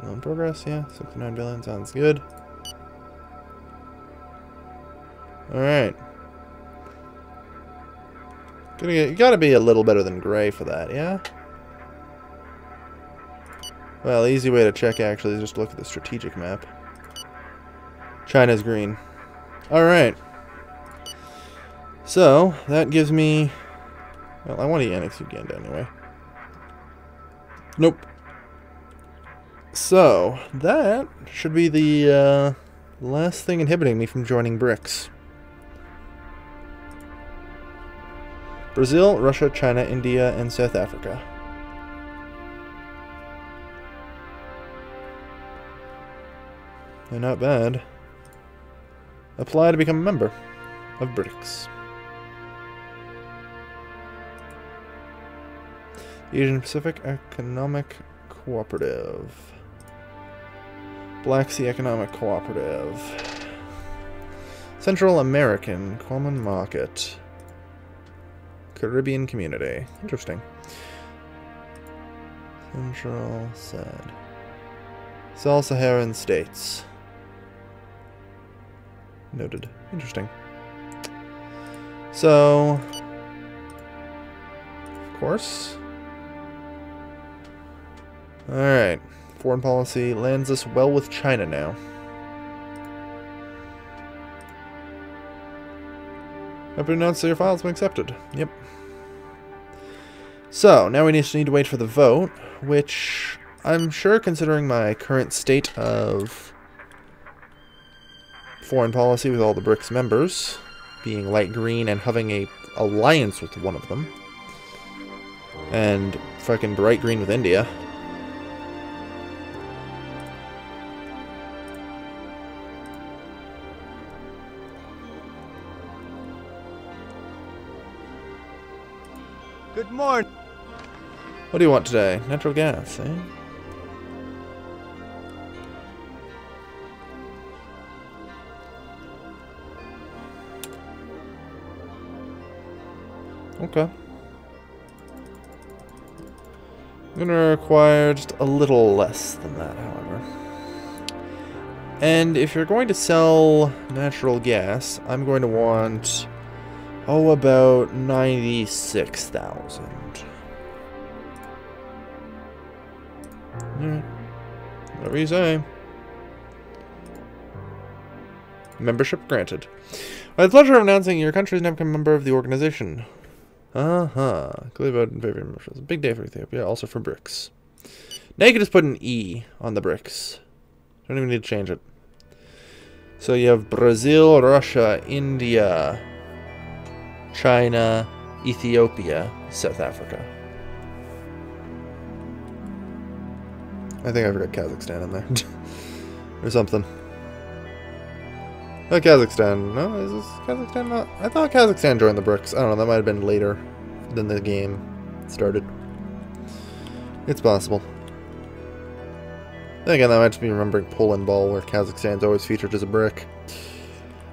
In progress, yeah. 69 billion sounds good. Alright. You gotta be a little better than gray for that, yeah? Well, the easy way to check actually is just to look at the strategic map. China's green. Alright. So, that gives me... Well, I want to annex Uganda anyway. Nope. So, that should be the last thing inhibiting me from joining BRICS. Brazil, Russia, China, India, and South Africa. They're not bad. Apply to become a member of BRICS. Asian Pacific Economic Cooperative. Black Sea Economic Cooperative. Central American Common Market. Caribbean Community. Interesting. Central SAD. Sub-Saharan States. Noted. Interesting. So, of course. Alright. Foreign policy lands us well with China now. Have been announced that your file's been accepted. Yep. So, now we just need to wait for the vote, which I'm sure, considering my current state of foreign policy with all the BRICS members, being light green and having a alliance with one of them, and fucking bright green with India. Good morning. What do you want today? Natural gas, eh? Okay. I'm gonna require just a little less than that, however. And if you're going to sell natural gas, I'm going to want... oh, about 96,000. Alright. Whatever you say. Membership granted. I have the pleasure of announcing your country has now become a member of the organization. Clearly voted in favor of membership. It's a big day for Ethiopia, also for BRICS. Now you can just put an E on the BRICS. Don't even need to change it. So you have Brazil, Russia, India, China, Ethiopia, South Africa. I think I forgot Kazakhstan in there. Or something. Oh, Kazakhstan. No, is this Kazakhstan not? I thought Kazakhstan joined the BRICS. I don't know, that might have been later than the game started. It's possible. Then again, that might just be remembering Poland Ball, where Kazakhstan's always featured as a brick.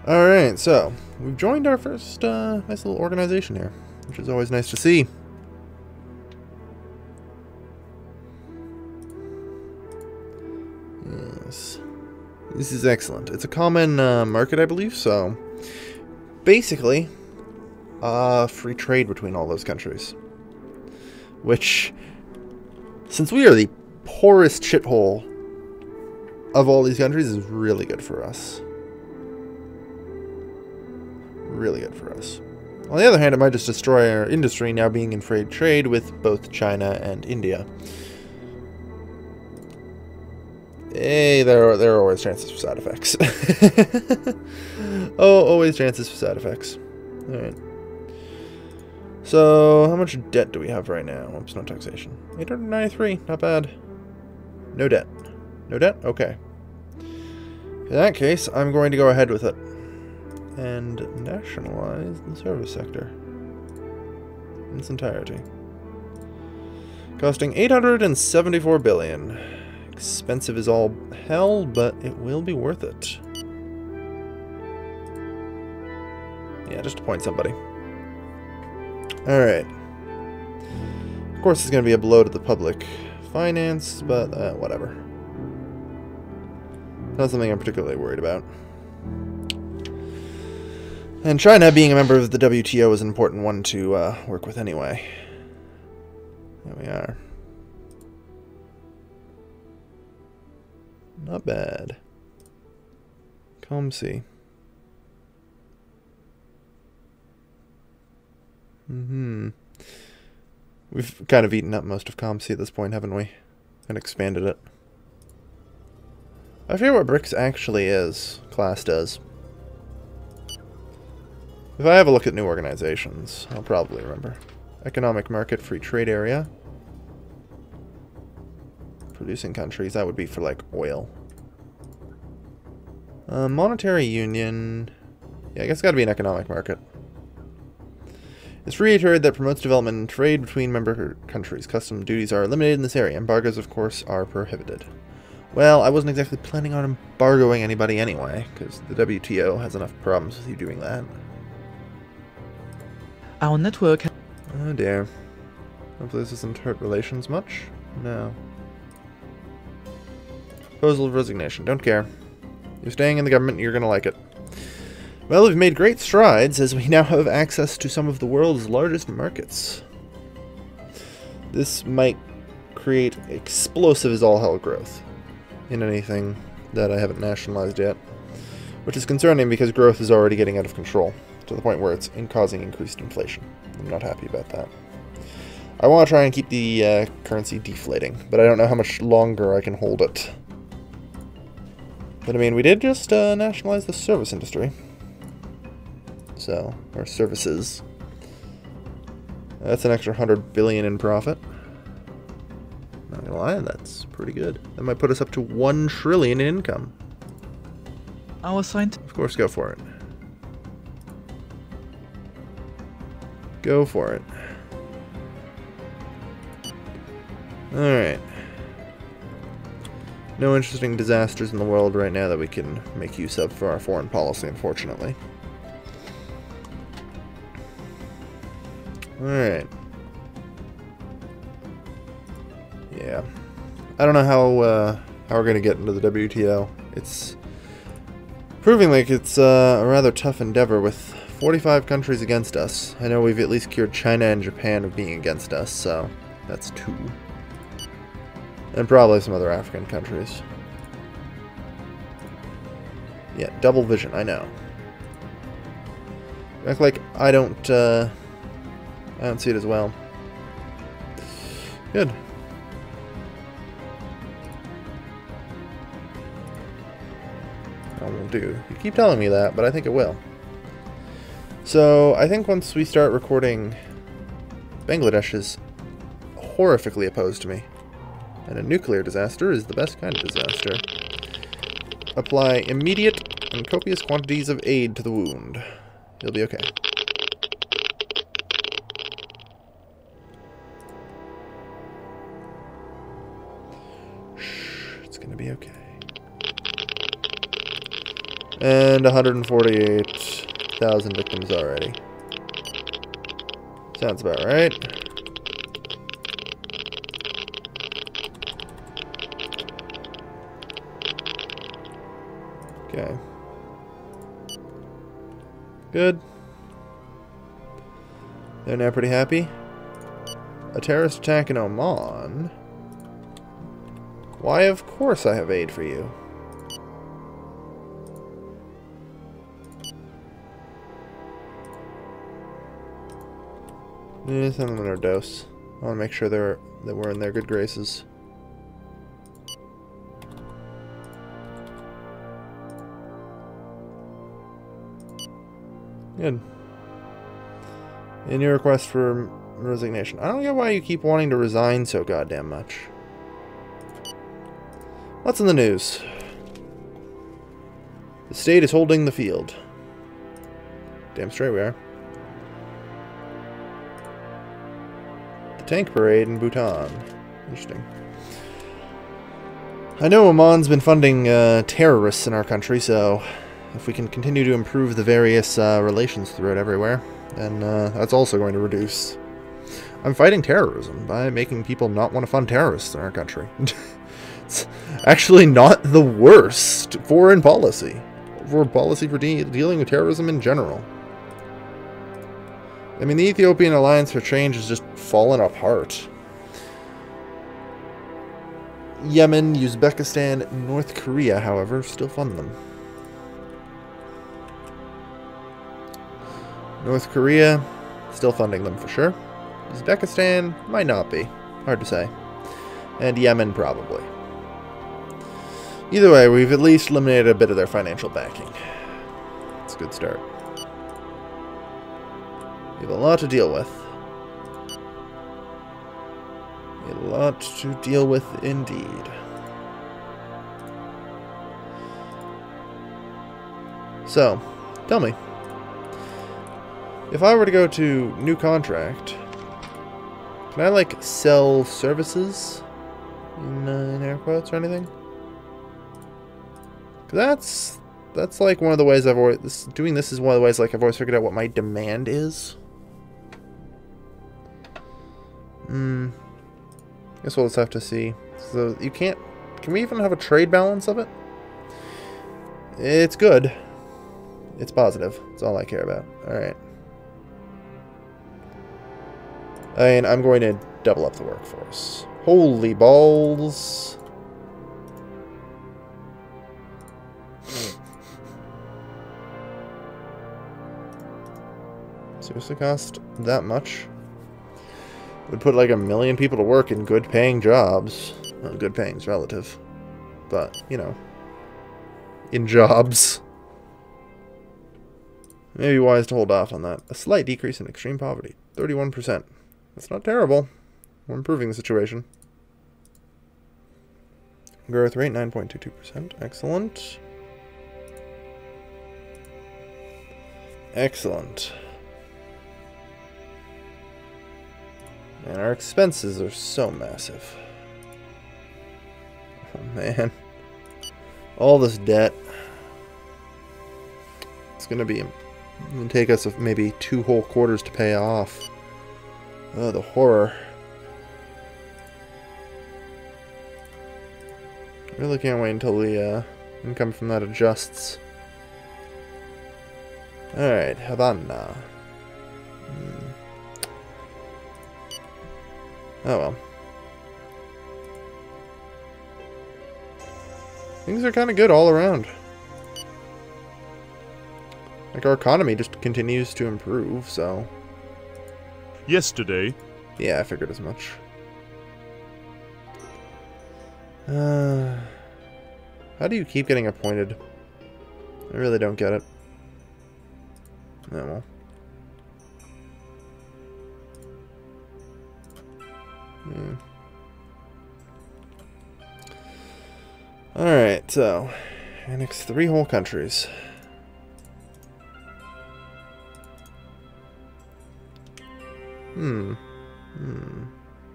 Alright, so we've joined our first nice little organization here, which is always nice to see. Yes. This is excellent. It's a common market, I believe, so basically, free trade between all those countries. Which, since we are the poorest shithole of all these countries, is really good for us. Really good for us. On the other hand, it might just destroy our industry now being in free trade with both China and India. Hey, there are always chances for side effects. Oh, always chances for side effects. Alright. So, how much debt do we have right now? Oops, no taxation. 893, not bad. No debt. No debt? Okay. In that case, I'm going to go ahead with it. And nationalize the service sector. In its entirety. Costing 874 billion. Expensive as all hell, but it will be worth it. Yeah, just to point somebody. Alright. Of course, it's going to be a blow to the public finance, but whatever. Not something I'm particularly worried about. And China, being a member of the WTO, is an important one to work with anyway. There we are. Not bad. Calm Sea. We've kind of eaten up most of Calm Sea at this point, haven't we? And expanded it. I forget what BRICS actually is, classed as. If I have a look at new organizations, I'll probably remember. Economic Market Free Trade Area. Producing countries, that would be for like oil. Monetary Union. Yeah, I guess it's got to be an economic market. It's free trade that promotes development and trade between member countries. Custom duties are eliminated in this area. Embargoes, of course, are prohibited. Well, I wasn't exactly planning on embargoing anybody anyway, because the WTO has enough problems with you doing that. Our network... Oh dear. Hopefully this doesn't hurt relations much. No. Proposal of resignation. Don't care. You're staying in the government, you're gonna like it. Well, we've made great strides as we now have access to some of the world's largest markets. This might create explosive as all hell growth in anything that I haven't nationalized yet, which is concerning because growth is already getting out of control to the point where it's causing increased inflation. I'm not happy about that. I want to try and keep the currency deflating, but I don't know how much longer I can hold it. But I mean, we did just nationalize the service industry. So, or services. That's an extra 100 billion in profit. Not gonna lie, that's pretty good. That might put us up to 1 trillion in income. Our science... Of course, go for it. Go for it. Alright. No interesting disasters in the world right now that we can make use of for our foreign policy, unfortunately. Alright. Yeah. I don't know how we're going to get into the WTO. It's proving like it's a rather tough endeavor with 45 countries against us. I know we've at least cured China and Japan of being against us, so that's 2. And probably some other African countries. Yeah, double vision, I know. Act like I don't see it as well. Good. I won't do. You keep telling me that, but I think it will. So, I think once we start recording, Bangladesh is horrifically opposed to me. And a nuclear disaster is the best kind of disaster. Apply immediate and copious quantities of aid to the wound. You'll be okay. Shh, it's gonna be okay. And 148,000 victims already. Sounds about right. Okay. Good. They're now pretty happy. A terrorist attack in Oman? Why, of course I have aid for you. Send them in our dose. I want to make sure that we're in their good graces. Good. In your request for resignation. I don't get why you keep wanting to resign so goddamn much. What's in the news? The state is holding the field. Damn straight we are. The tank parade in Bhutan. Interesting. I know Oman's been funding terrorists in our country, so if we can continue to improve the various relations throughout everywhere, then that's also going to reduce. I'm fighting terrorism by making people not want to fund terrorists in our country. It's actually not the worst foreign policy. For policy for dealing with terrorism in general. I mean, the Ethiopian Alliance for Change has just fallen apart. Yemen, Uzbekistan, North Korea, however, still fund them. North Korea, still funding them for sure. Uzbekistan, might not be. Hard to say. And Yemen, probably. Either way, we've at least eliminated a bit of their financial backing. It's a good start. We have a lot to deal with. A lot to deal with indeed. So, tell me. If I were to go to new contract, can I, like, sell services in air quotes or anything? 'Cause that's like one of the ways I've always... doing this is one of the ways, like, I've always figured out what my demand is. Guess we'll just have to see. So, you can't... Can we even have a trade balance of it? It's good. It's positive. That's all I care about. Alright. And I'm going to double up the workforce. Holy balls. Seriously cost that much? Would put like 1 million people to work in good paying jobs. Well, good paying is relative. But, you know. In jobs. Maybe wise to hold off on that. A slight decrease in extreme poverty. 31%. That's not terrible. We're improving the situation. Growth rate, 9.22%. Excellent. Excellent. And our expenses are so massive. Oh, man. All this debt. It's going to take us maybe 2 whole quarters to pay off. Oh, the horror. Really can't wait until the income from that adjusts. Alright, Havana. Oh well. Things are kind of good all around. Like, our economy just continues to improve, so... Yesterday. Yeah, I figured as much. How do you keep getting appointed? I really don't get it. Oh well. Alright, so annex 3 whole countries.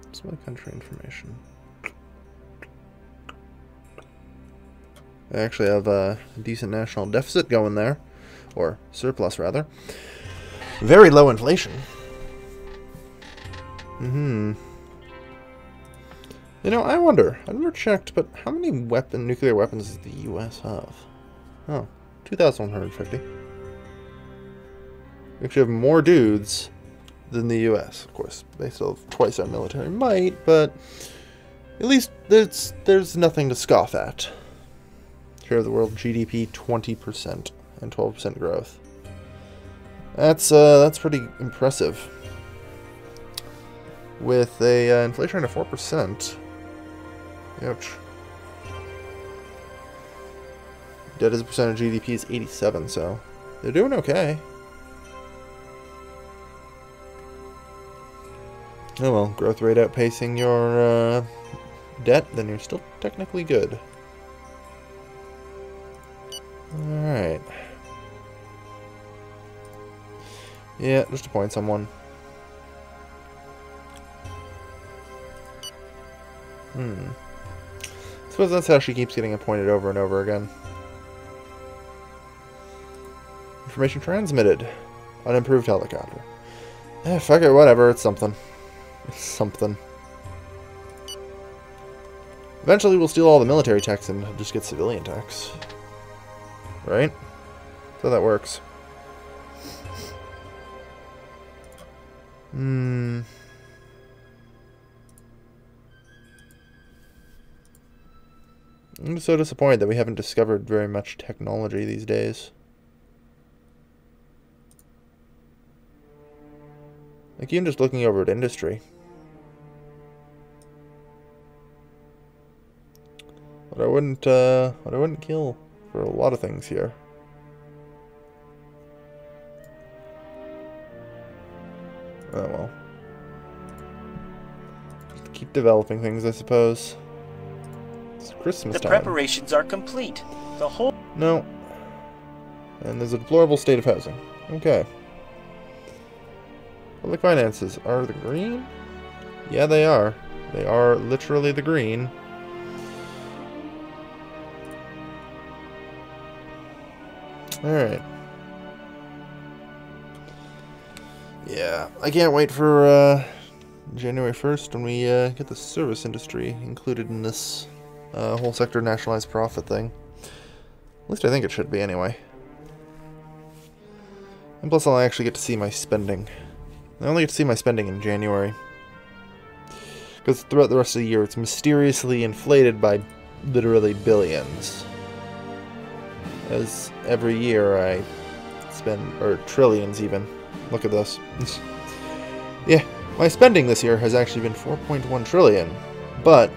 What's my country information? I actually have a decent national deficit going there. Or surplus, rather. Very low inflation. You know, I wonder. I've never checked, but how many nuclear weapons does the U.S. have? Oh, 2,150. We actually have more dudes than the U.S. Of course, they still have twice our military might, but at least there's nothing to scoff at. Share of the world GDP 20% and 12% growth. That's pretty impressive. With a inflation rate of 4%. Ouch. Debt as a percent of GDP is 87, so they're doing okay. Oh well, growth rate outpacing your debt, then you're still technically good. Alright. Yeah, just appoint someone. I suppose that's how she keeps getting appointed over and over again. Information transmitted. Unimproved helicopter. Eh, fuck it, whatever, it's something. It's something. Eventually we'll steal all the military tax and just get civilian tax. Right? That's how that works. I'm just so disappointed that we haven't discovered very much technology these days. Like, even just looking over at industry. What I wouldn't kill for a lot of things here. Oh well. Just keep developing things, I suppose. It's Christmas The time. preparations are complete. The whole... No. And there's a deplorable state of housing. Okay. Public finances. Are the green? Yeah, they are. They are literally the green. Alright. Yeah, I can't wait for January 1st when we get the service industry included in this whole sector nationalized profit thing. At least I think it should be anyway. And plus I'll actually get to see my spending. I only get to see my spending in January. Because throughout the rest of the year it's mysteriously inflated by literally billions. As every year I spend, or trillions even. Look at this. Yeah, my spending this year has actually been 4.1 trillion, but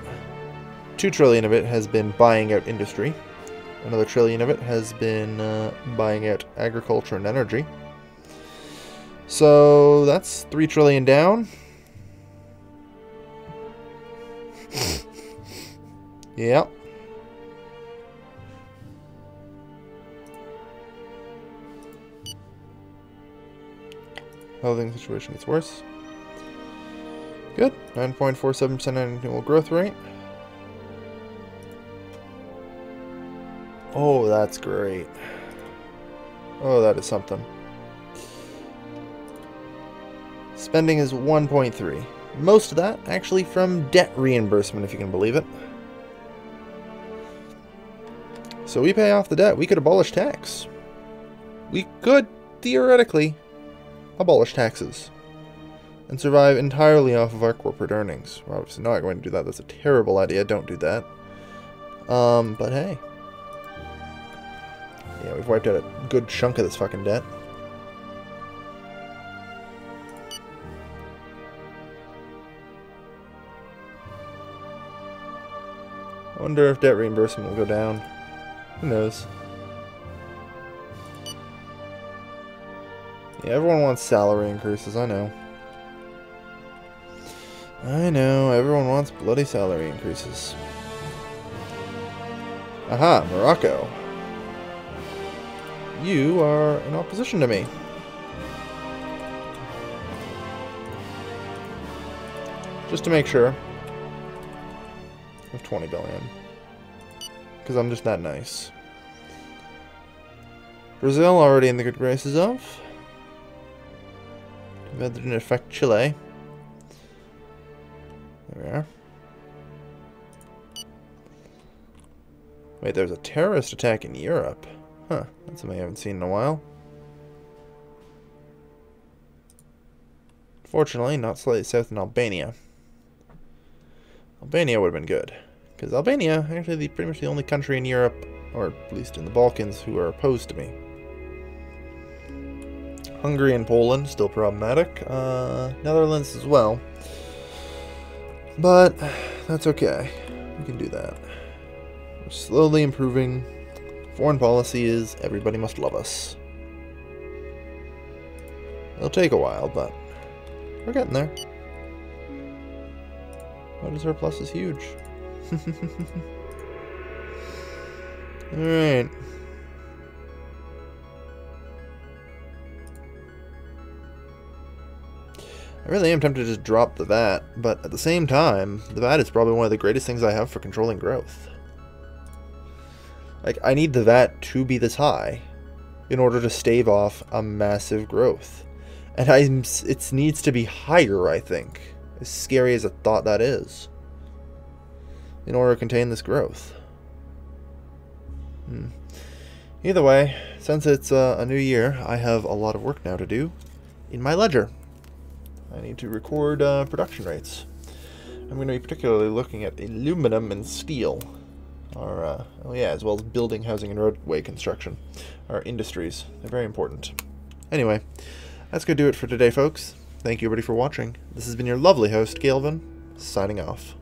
2 trillion of it has been buying out industry. Another trillion of it has been buying out agriculture and energy. So that's 3 trillion down. Yeah. Housing situation gets worse. Good. 9.47% annual growth rate. Oh, that's great. Oh, that is something. Spending is 1.3. Most of that actually from debt reimbursement, if you can believe it. So we pay off the debt. We could abolish tax. We could, theoretically, abolish taxes and survive entirely off of our corporate earnings. We're obviously not going to do that. That's a terrible idea. Don't do that. But hey. Yeah, we've wiped out a good chunk of this fucking debt. I wonder if debt reimbursement will go down. Who knows? Yeah, everyone wants salary increases, I know. I know, everyone wants bloody salary increases. Aha, Morocco. You are in opposition to me. Just to make sure. Of 20 billion. Because I'm just that nice. Brazil already in the good graces of. That didn't affect Chile. There we are. Wait, there's a terrorist attack in Europe. Huh, that's something I haven't seen in a while. Fortunately, not slightly south in Albania. Albania would have been good. Because Albania, actually pretty much the only country in Europe, or at least in the Balkans, who are opposed to me. Hungary and Poland, still problematic. Netherlands as well. But that's okay. We can do that. We're slowly improving. Foreign policy is everybody must love us. It'll take a while, but we're getting there. Water surplus is huge. Alright. I really am tempted to just drop the VAT, but at the same time, the VAT is probably one of the greatest things I have for controlling growth. Like, I need the VAT to be this high in order to stave off a massive growth. And it needs to be higher, I think. As scary as a thought that is. in order to contain this growth. Either way, since it's a new year, I have a lot of work now to do in my ledger. I need to record production rates. I'm going to be particularly looking at aluminum and steel, as well as building, housing, and roadway construction, our industries. They're very important. Anyway, that's going to do it for today, folks. Thank you, everybody, for watching. This has been your lovely host, Galvin, signing off.